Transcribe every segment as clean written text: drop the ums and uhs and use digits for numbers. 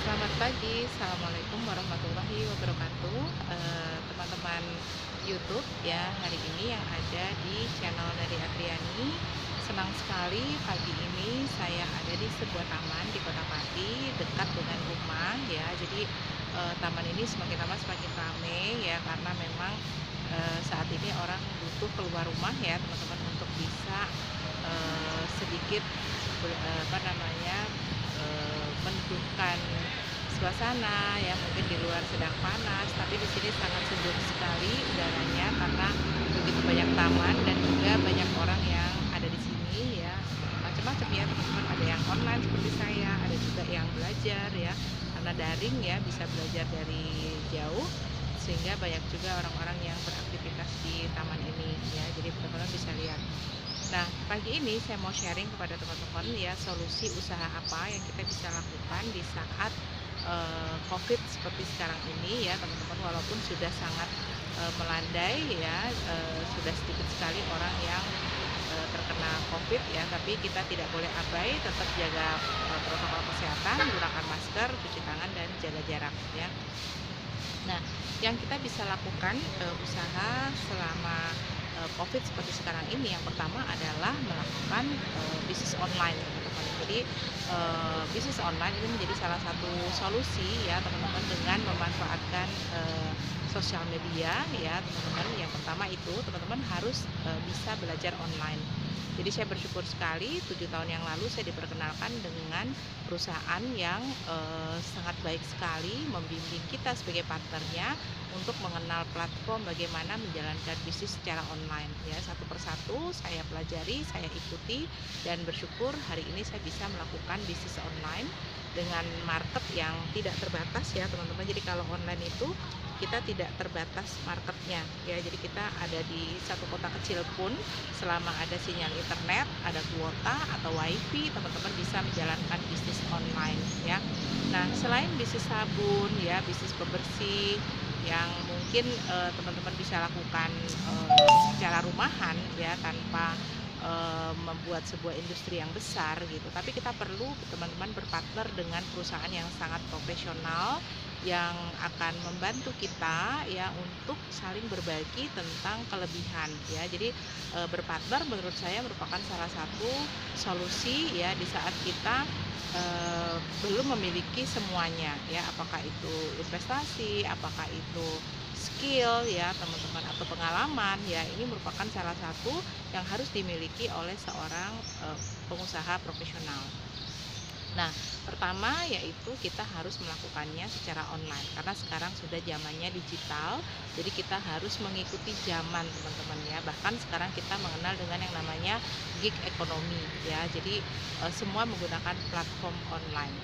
Selamat pagi, Assalamualaikum warahmatullahi wabarakatuh. Teman-teman YouTube ya, hari ini yang ada di channel dari Adriani. Senang sekali pagi ini saya ada di sebuah taman di Kota Pati, dekat dengan rumah ya. Jadi taman ini semakin lama semakin ramai ya, karena memang saat ini orang butuh keluar rumah ya teman-teman, untuk bisa sedikit apa namanya, meneduhkan suasana ya. Mungkin di luar sedang panas, tapi di sini sangat sejuk sekali udaranya karena begitu banyak taman dan juga banyak orang yang ada di sini ya. Macam-macam ya teman-teman, ada yang online seperti saya, ada juga yang belajar ya, karena daring ya, bisa belajar dari jauh, sehingga banyak juga orang-orang yang beraktivitas di taman ini ya. Jadi teman-teman bisa lihat. Nah, pagi ini saya mau sharing kepada teman-teman ya, solusi usaha apa yang kita bisa lakukan di saat COVID seperti sekarang ini ya teman-teman. Walaupun sudah sangat melandai ya, sudah sedikit sekali orang yang terkena COVID ya, tapi kita tidak boleh abai, tetap jaga protokol kesehatan, gunakan masker, cuci tangan, dan jaga jarak ya. Nah, yang kita bisa lakukan usaha selama COVID seperti sekarang ini, yang pertama adalah melakukan bisnis online teman-teman. Jadi bisnis online ini menjadi salah satu solusi ya teman-teman, dengan memanfaatkan sosial media ya teman-teman. Yang pertama itu teman-teman harus bisa belajar online. Jadi saya bersyukur sekali 7 tahun yang lalu saya diperkenalkan dengan perusahaan yang sangat baik sekali membimbing kita sebagai partnernya untuk mengenal platform bagaimana menjalankan bisnis secara online ya. Satu persatu saya pelajari, saya ikuti, dan bersyukur hari ini saya bisa melakukan bisnis online dengan market yang tidak terbatas ya teman-teman. Jadi kalau online itu kita tidak terbatas marketnya ya. Jadi kita ada di satu kota kecil pun, selama ada sinyal internet, ada kuota atau wifi, teman-teman bisa menjalankan bisnis online ya. Nah, selain bisnis sabun ya, bisnis pembersih yang mungkin teman-teman bisa lakukan secara rumahan ya, tanpa membuat sebuah industri yang besar gitu. Tapi kita perlu teman-teman berpartner dengan perusahaan yang sangat profesional, yang akan membantu kita ya untuk saling berbagi tentang kelebihan ya. Jadi berpartner menurut saya merupakan salah satu solusi ya, di saat kita belum memiliki semuanya ya, apakah itu investasi, apakah itu skill ya teman-teman, atau pengalaman ya. Ini merupakan salah satu yang harus dimiliki oleh seorang pengusaha profesional. Nah, pertama yaitu kita harus melakukannya secara online, karena sekarang sudah zamannya digital. Jadi kita harus mengikuti zaman teman-teman ya. Bahkan sekarang kita mengenal dengan yang namanya gig economy ya. Jadi semua menggunakan platform online.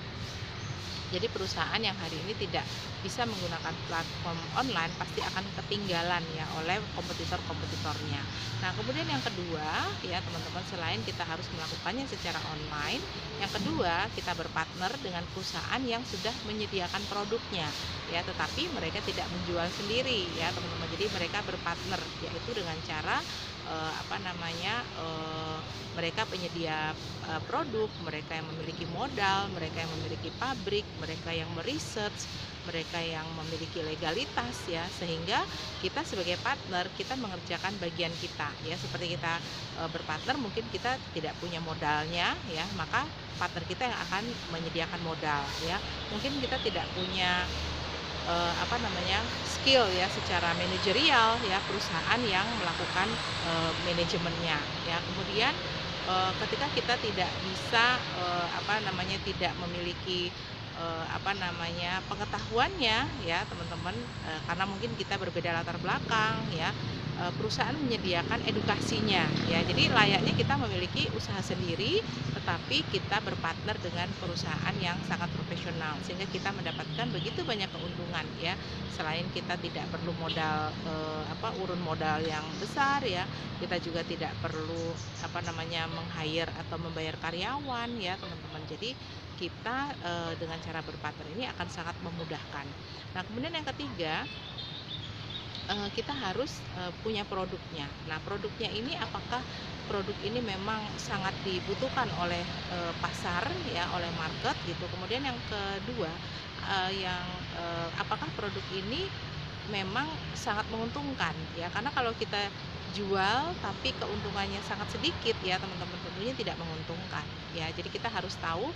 Jadi perusahaan yang hari ini tidak bisa menggunakan platform online pasti akan ketinggalan ya oleh kompetitor-kompetitornya. Nah, kemudian yang kedua ya teman-teman, selain kita harus melakukannya secara online, yang kedua kita berpartner dengan perusahaan yang sudah menyediakan produknya ya, tetapi mereka tidak menjual sendiri ya teman-teman. Jadi mereka berpartner yaitu dengan cara mereka penyedia produk, mereka yang memiliki modal, mereka yang memiliki pabrik, mereka yang meresearch, mereka yang memiliki legalitas ya, sehingga kita sebagai partner kita mengerjakan bagian kita ya. Seperti kita berpartner, mungkin kita tidak punya modalnya ya, maka partner kita yang akan menyediakan modal ya. Mungkin kita tidak punya skill ya secara manajerial ya, perusahaan yang melakukan manajemennya ya. Kemudian ketika kita tidak bisa tidak memiliki pengetahuannya ya teman-teman, karena mungkin kita berbeda latar belakang ya, perusahaan menyediakan edukasinya ya. Jadi layaknya kita memiliki usaha sendiri, tetapi kita berpartner dengan perusahaan yang sangat profesional, sehingga kita mendapatkan begitu banyak keuntungan ya. Selain kita tidak perlu modal urun modal yang besar ya, kita juga tidak perlu meng-hire atau membayar karyawan ya teman-teman. Jadi kita dengan cara berpartner ini akan sangat memudahkan. Nah, kemudian yang ketiga kita harus punya produknya. Nah, produknya ini apakah produk ini memang sangat dibutuhkan oleh pasar ya, oleh market gitu. Kemudian yang kedua, apakah produk ini memang sangat menguntungkan ya, karena kalau kita jual tapi keuntungannya sangat sedikit ya teman-teman, tentunya tidak menguntungkan ya. Jadi kita harus tahu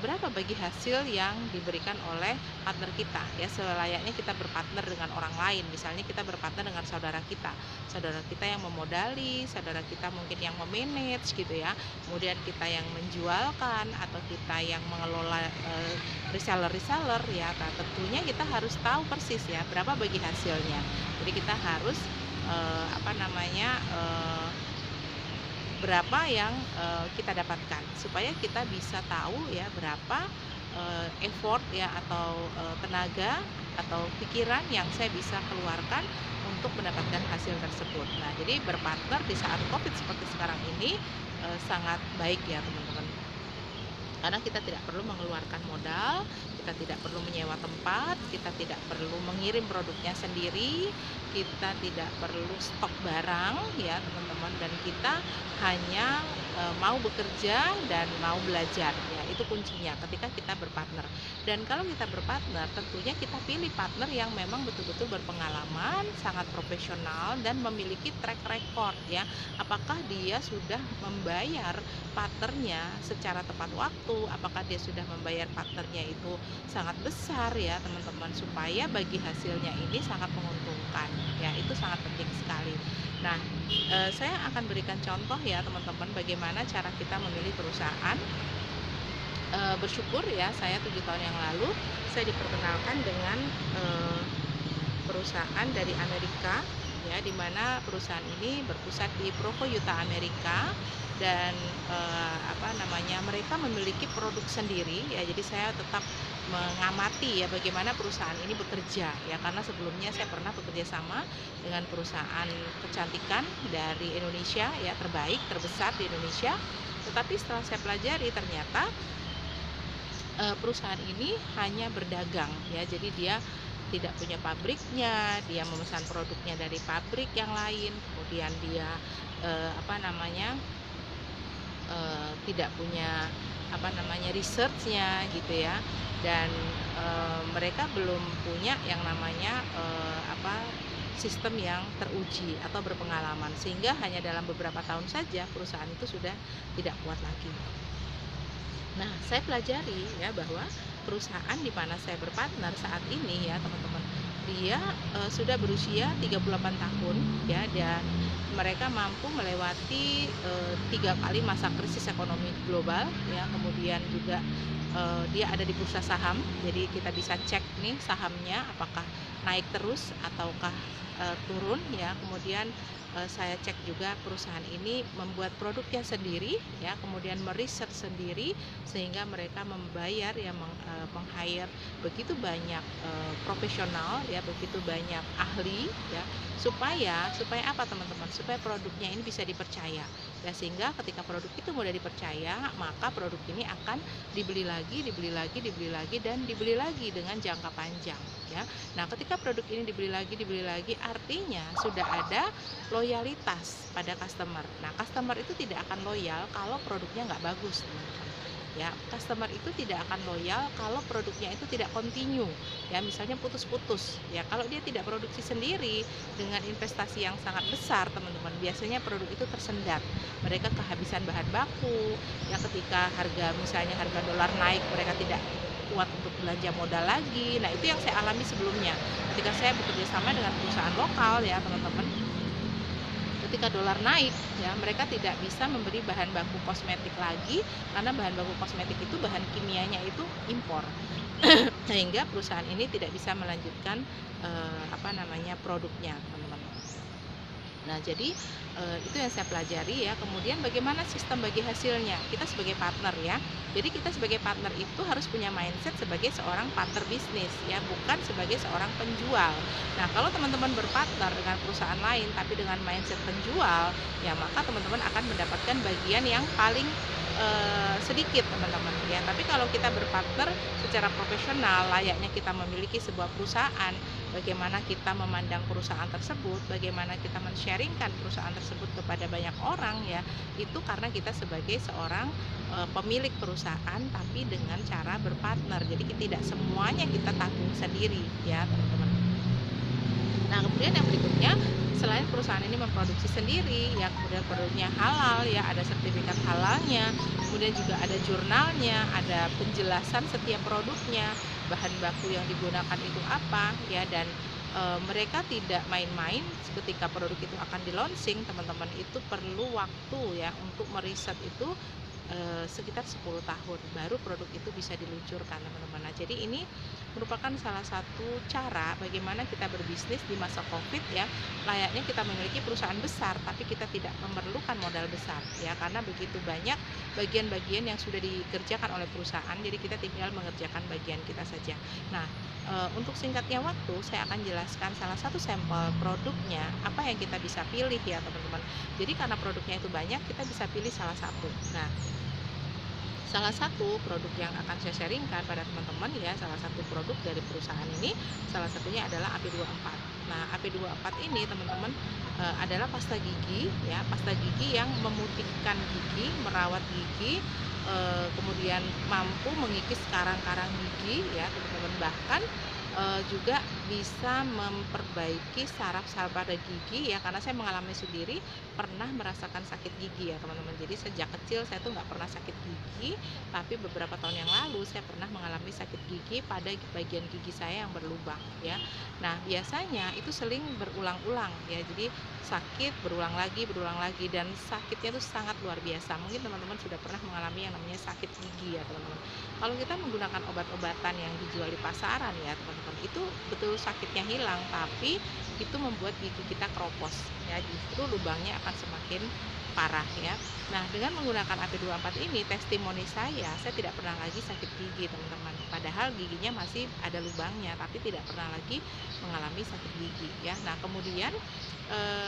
berapa bagi hasil yang diberikan oleh partner kita ya, selayaknya kita berpartner dengan orang lain. Misalnya kita berpartner dengan saudara kita yang memodali, saudara kita mungkin yang memanage gitu ya, kemudian kita yang menjualkan atau kita yang mengelola reseller ya. Nah, tentunya kita harus tahu persis ya berapa bagi hasilnya. Jadi kita harus berapa yang kita dapatkan, supaya kita bisa tahu ya berapa effort ya atau tenaga atau pikiran yang saya bisa keluarkan untuk mendapatkan hasil tersebut. Nah, jadi berpartner di saat Covid seperti sekarang ini sangat baik ya teman-teman, karena kita tidak perlu mengeluarkan modal, kita tidak perlu menyewa tempat, kita tidak perlu mengirim produknya sendiri, kita tidak perlu stok barang ya teman-teman, dan kita hanya mau bekerja dan mau belajar ya. Itu kuncinya ketika kita berpartner. Dan kalau kita berpartner, tentunya kita pilih partner yang memang betul-betul berpengalaman, sangat profesional dan memiliki track record ya. Apakah dia sudah membayar partnernya secara tepat waktu, apakah dia sudah membayar partnernya itu sangat besar ya teman-teman, supaya bagi hasilnya ini sangat menguntungkan ya. Itu sangat penting sekali. Nah, saya akan berikan contoh ya teman-teman, bagaimana cara kita memilih perusahaan. Bersyukur ya, saya 7 tahun yang lalu saya diperkenalkan dengan perusahaan dari Amerika ya, di mana perusahaan ini berpusat di Provo, Utah, Amerika. Dan mereka memiliki produk sendiri ya. Jadi saya tetap mengamati ya bagaimana perusahaan ini bekerja ya, karena sebelumnya saya pernah bekerja sama dengan perusahaan kecantikan dari Indonesia ya, terbaik, terbesar di Indonesia. Tetapi setelah saya pelajari, ternyata perusahaan ini hanya berdagang ya. Jadi dia tidak punya pabriknya, dia memesan produknya dari pabrik yang lain, kemudian dia tidak punya researchnya gitu ya. Dan mereka belum punya yang namanya sistem yang teruji atau berpengalaman, sehingga hanya dalam beberapa tahun saja perusahaan itu sudah tidak kuat lagi. Nah, saya pelajari ya bahwa perusahaan di mana saya berpartner saat ini ya teman-teman, dia sudah berusia 38 tahun ya, dan mereka mampu melewati 3 kali masa krisis ekonomi global ya. Kemudian juga dia ada di bursa saham, jadi kita bisa cek nih sahamnya apakah naik terus ataukah turun ya. Kemudian saya cek juga perusahaan ini membuat produknya sendiri ya, kemudian meriset sendiri, sehingga mereka membayar ya, meng-hire begitu banyak profesional ya, begitu banyak ahli ya, supaya apa teman-teman, supaya produknya ini bisa dipercaya ya, sehingga ketika produk itu mudah dipercaya, maka produk ini akan dibeli lagi dan dibeli lagi dengan jangka panjang ya. Nah, ketika produk ini dibeli lagi, artinya sudah ada loyalitas pada customer. Nah, customer itu tidak akan loyal kalau produknya nggak bagus teman-teman ya. Customer itu tidak akan loyal kalau produknya itu tidak continue ya, misalnya putus-putus ya. Kalau dia tidak produksi sendiri dengan investasi yang sangat besar teman-teman, biasanya produk itu tersendat, mereka kehabisan bahan baku ya. Ketika misalnya harga dolar naik, mereka tidak kuat untuk belanja modal lagi. Nah, itu yang saya alami sebelumnya ketika saya bekerja sama dengan perusahaan lokal ya teman-teman. Ketika dolar naik ya, mereka tidak bisa memberi bahan baku kosmetik lagi, karena bahan baku kosmetik itu bahan kimianya itu impor. Sehingga perusahaan ini tidak bisa melanjutkan produknya teman-teman. Nah, jadi itu yang saya pelajari ya. Kemudian bagaimana sistem bagi hasilnya, kita sebagai partner ya. Jadi kita sebagai partner itu harus punya mindset sebagai seorang partner bisnis ya, bukan sebagai seorang penjual. Nah, kalau teman-teman berpartner dengan perusahaan lain tapi dengan mindset penjual ya, maka teman-teman akan mendapatkan bagian yang paling sedikit teman-teman ya. Tapi kalau kita berpartner secara profesional, layaknya kita memiliki sebuah perusahaan bagaimana kita memandang perusahaan tersebut, bagaimana kita men-sharingkan perusahaan tersebut kepada banyak orang ya, itu karena kita sebagai seorang pemilik perusahaan tapi dengan cara berpartner. Jadi tidak semuanya kita tanggung sendiri ya, teman-teman. Nah, kemudian yang berikutnya, selain perusahaan ini memproduksi sendiri, ya kemudian produknya halal, ya ada sertifikat halalnya, kemudian juga ada jurnalnya, ada penjelasan setiap produknya, bahan baku yang digunakan itu apa, ya dan mereka tidak main-main ketika produk itu akan di-launching, teman-teman itu perlu waktu ya untuk meriset itu sekitar 10 tahun baru produk itu bisa diluncurkan, teman-teman. Nah, jadi ini merupakan salah satu cara bagaimana kita berbisnis di masa Covid ya. Layaknya kita memiliki perusahaan besar tapi kita tidak memerlukan modal besar ya, karena begitu banyak bagian-bagian yang sudah dikerjakan oleh perusahaan, jadi kita tinggal mengerjakan bagian kita saja. Nah, untuk singkatnya waktu saya akan jelaskan salah satu sampel produknya apa yang kita bisa pilih ya, teman-teman. Jadi karena produknya itu banyak, kita bisa pilih salah satu. Nah, salah satu produk yang akan saya sharingkan pada teman-teman ya, salah satu produk dari perusahaan ini, salah satunya adalah AP24. Nah, AP24 ini teman-teman adalah pasta gigi ya, pasta gigi yang memutihkan gigi, merawat gigi, kemudian mampu mengikis karang-karang gigi ya, teman-teman. Bahkan juga bisa memperbaiki saraf-saraf pada gigi ya, karena saya mengalami sendiri pernah merasakan sakit gigi ya, teman-teman. Jadi sejak kecil saya tuh nggak pernah sakit gigi, tapi beberapa tahun yang lalu saya pernah mengalami sakit gigi pada bagian gigi saya yang berlubang ya. Nah, biasanya itu sering berulang-ulang ya, jadi sakit berulang lagi dan sakitnya itu sangat luar biasa. Mungkin teman-teman sudah pernah mengalami yang namanya sakit gigi ya, teman-teman. Kalau kita menggunakan obat-obatan yang dijual di pasaran ya, teman-teman, itu betul sakitnya hilang, tapi itu membuat gigi kita keropos ya, justru lubangnya akan semakin parah ya. Nah, dengan menggunakan AP24 ini, testimoni saya tidak pernah lagi sakit gigi, teman-teman. Padahal giginya masih ada lubangnya, tapi tidak pernah lagi mengalami sakit gigi ya. Nah, kemudian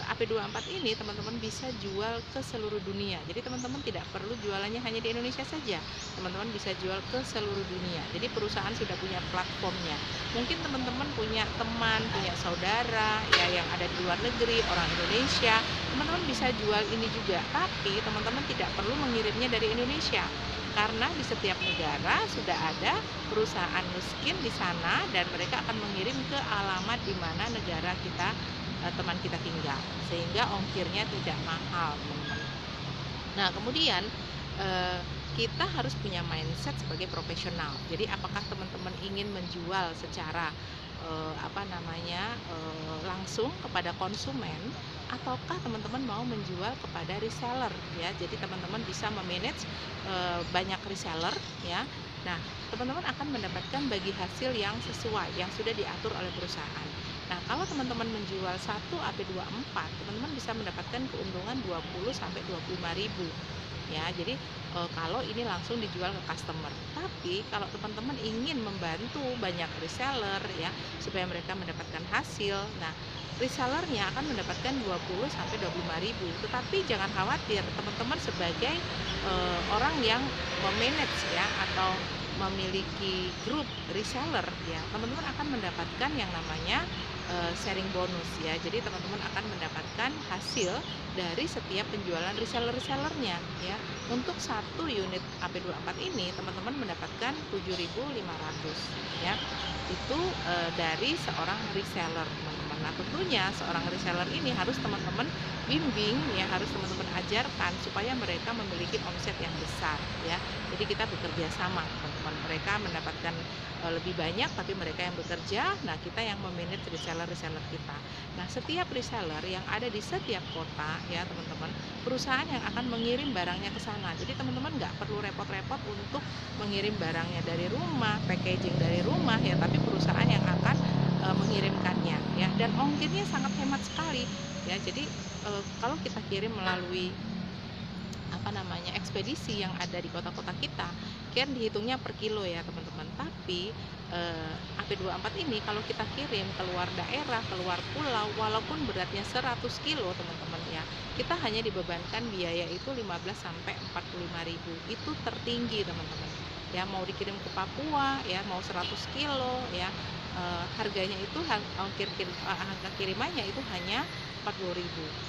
AP24 ini teman-teman bisa jual ke seluruh dunia. Jadi teman-teman tidak perlu jualannya hanya di Indonesia saja. Teman-teman bisa jual ke seluruh dunia. Jadi perusahaan sudah punya platformnya. Mungkin teman-teman punya teman, punya saudara ya yang ada di luar negeri, orang Indonesia. Teman-teman bisa jual ini juga, tapi teman-teman tidak perlu mengirimnya dari Indonesia. Karena di setiap negara sudah ada perusahaan Nuskin di sana dan mereka akan mengirim ke alamat di mana negara kita teman kita tinggal, sehingga ongkirnya tidak mahal, teman-teman. Nah, kemudian kita harus punya mindset sebagai profesional. Jadi apakah teman-teman ingin menjual secara langsung kepada konsumen, ataukah teman-teman mau menjual kepada reseller ya. Jadi teman-teman bisa memanage banyak reseller ya. Nah, teman-teman akan mendapatkan bagi hasil yang sesuai yang sudah diatur oleh perusahaan. Nah, kalau teman-teman menjual satu AP24, teman-teman bisa mendapatkan keuntungan 20 sampai 25.000 ya. Jadi kalau ini langsung dijual ke customer. Tapi kalau teman-teman ingin membantu banyak reseller ya supaya mereka mendapatkan hasil, nah resellernya akan mendapatkan 20 sampai 25.000. Tetapi jangan khawatir, teman-teman sebagai orang yang memanage ya atau memiliki grup reseller ya, teman-teman akan mendapatkan yang namanya sharing bonus ya. Jadi teman-teman akan mendapatkan hasil dari setiap penjualan reseller-resellernya ya. Untuk satu unit AP24 ini teman-teman mendapatkan 7.500 ya. Itu dari seorang reseller, teman-teman. Nah, tentunya seorang reseller ini harus teman-teman bimbing ya, harus teman-teman ajarkan supaya mereka memiliki omset yang besar ya. Jadi kita bekerja sama, teman-teman. Mereka mendapatkan lebih banyak tapi mereka yang bekerja, nah kita yang memanage reseller-reseller kita. Nah, setiap reseller yang ada di setiap kota ya, teman-teman, perusahaan yang akan mengirim barangnya ke sana. Jadi teman-teman nggak perlu repot-repot untuk mengirim barangnya dari rumah, packaging dari rumah ya, tapi perusahaan yang akan mengirimkannya ya, dan ongkirnya sangat hemat sekali ya. Jadi kalau kita kirim melalui ekspedisi yang ada di kota-kota kita, kan dihitungnya per kilo ya, teman-teman. Tapi AP24 ini kalau kita kirim keluar daerah, keluar pulau, walaupun beratnya 100 kilo, teman-teman ya, kita hanya dibebankan biaya itu 15 sampai 45.000. Itu tertinggi, teman-teman. ya, mau dikirim ke Papua ya, mau 100 kilo ya, harganya itu angka kirimannya itu hanya 40.000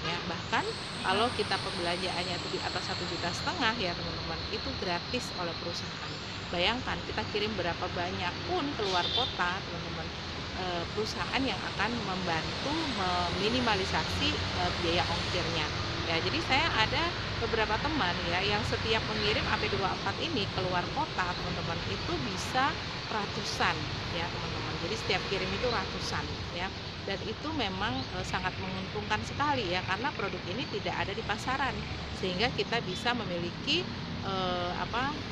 ya. Bahkan kalau kita pembelanjaannya itu di atas 1,5 juta ya teman-teman, itu gratis oleh perusahaan. Bayangkan kita kirim berapa banyak pun keluar kota teman-teman, perusahaan yang akan membantu meminimalisasi biaya ongkirnya. Ya, jadi saya ada beberapa teman ya yang setiap mengirim AP24 ini keluar kota teman-teman, itu bisa ratusan ya teman-teman. Jadi setiap kirim itu ratusan ya. Dan itu memang sangat menguntungkan sekali ya, karena produk ini tidak ada di pasaran, sehingga kita bisa memiliki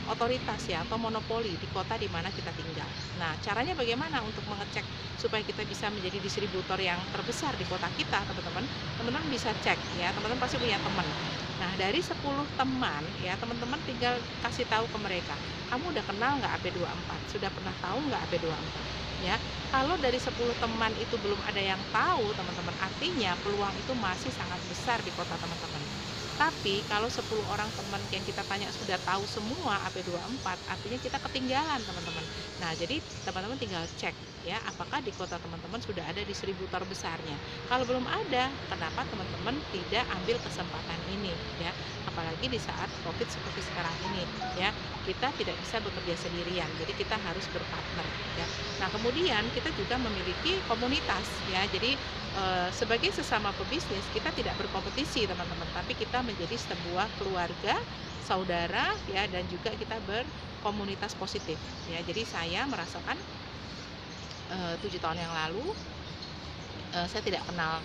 otoritas ya atau monopoli di kota di mana kita tinggal. Nah, caranya bagaimana untuk mengecek supaya kita bisa menjadi distributor yang terbesar di kota kita, teman-teman? Teman-teman bisa cek ya, teman-teman pasti punya teman. Nah, dari 10 teman ya, teman-teman tinggal kasih tahu ke mereka, kamu udah kenal nggak AP24? Sudah pernah tahu nggak AP24? Ya, kalau dari 10 teman itu belum ada yang tahu, teman-teman, artinya peluang itu masih sangat besar di kota teman-teman. Tapi kalau 10 orang teman yang kita tanya sudah tahu semua AP24, artinya kita ketinggalan, teman-teman. Nah, jadi teman-teman tinggal cek ya, apakah di kota teman-teman sudah ada distributor besarnya. Kalau belum ada, kenapa teman-teman tidak ambil kesempatan ini ya? Apalagi di saat Covid seperti sekarang ini ya. Kita tidak bisa bekerja sendirian, jadi kita harus berpartner ya. Nah, kemudian kita juga memiliki komunitas ya. Jadi sebagai sesama pebisnis kita tidak berkompetisi teman-teman, tapi kita menjadi sebuah keluarga, saudara ya, dan juga kita berkomunitas positif ya. Jadi saya merasakan 7 tahun yang lalu saya tidak kenal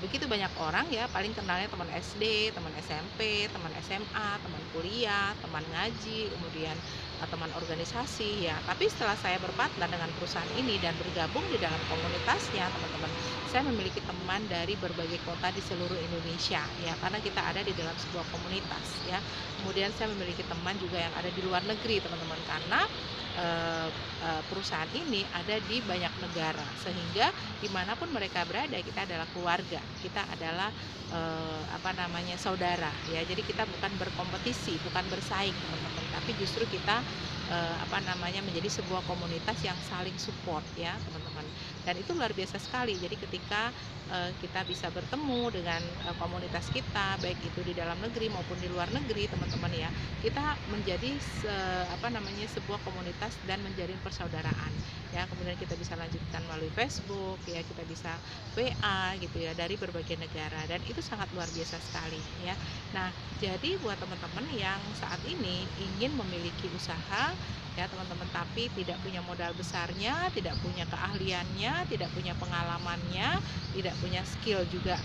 begitu banyak orang ya, paling kenalnya teman SD, teman SMP, teman SMA, teman kuliah, teman ngaji, kemudian teman organisasi ya. Tapi setelah saya berpartner dengan perusahaan ini dan bergabung di dalam komunitasnya teman-teman, saya memiliki teman dari berbagai kota di seluruh Indonesia ya, karena kita ada di dalam sebuah komunitas ya. Kemudian saya memiliki teman juga yang ada di luar negeri teman-teman, karena perusahaan ini ada di banyak negara, sehingga dimanapun mereka berada kita adalah keluarga, kita adalah saudara ya. Jadi kita bukan berkompetisi, bukan bersaing teman-teman, tapi justru kita menjadi sebuah komunitas yang saling support ya teman-teman. Dan itu luar biasa sekali. Jadi ketika kita bisa bertemu dengan komunitas kita, baik itu di dalam negeri maupun di luar negeri teman-teman ya, kita menjadi sebuah komunitas dan menjalin persaudaraan ya. Kemudian kita bisa lanjutkan melalui Facebook ya, kita bisa WA gitu ya, dari berbagai negara, dan itu sangat luar biasa sekali ya. Nah, jadi buat teman-teman yang saat ini ingin memiliki usaha ya teman-teman, tapi tidak punya modal besarnya, tidak punya keahliannya, tidak punya pengalamannya, tidak punya skill juga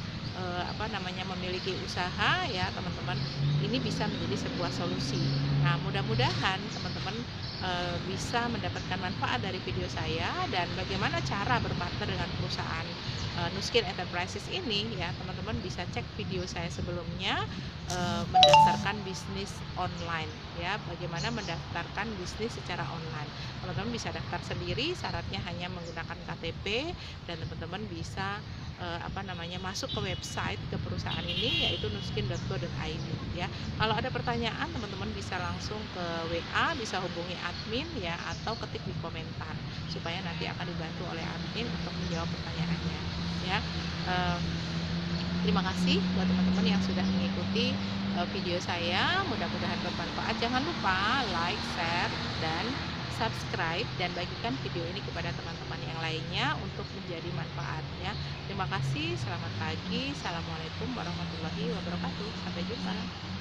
memiliki usaha ya teman-teman, ini bisa menjadi sebuah solusi. Nah, mudah-mudahan teman-teman bisa mendapatkan manfaat dari video saya, dan bagaimana cara berpartner dengan perusahaan Nuskin Enterprises ini ya, teman-teman bisa cek video saya sebelumnya, mendaftarkan bisnis online ya, bagaimana mendaftarkan bisnis secara online. Teman-teman bisa daftar sendiri, syaratnya hanya menggunakan KTP, dan teman-teman bisa masuk ke website ke perusahaan ini, yaitu nuskin.co.id ya. Kalau ada pertanyaan teman-teman bisa langsung ke WA, bisa hubungi admin ya, atau ketik di komentar supaya nanti akan dibantu oleh admin untuk menjawab pertanyaannya ya. Terima kasih buat teman-teman yang sudah mengikuti video saya, mudah-mudahan bermanfaat. Jangan lupa like, share, dan subscribe, dan bagikan video ini kepada teman-teman yang lainnya untuk menjadi manfaat ya. Terima kasih, selamat pagi, assalamualaikum warahmatullahi wabarakatuh, sampai jumpa.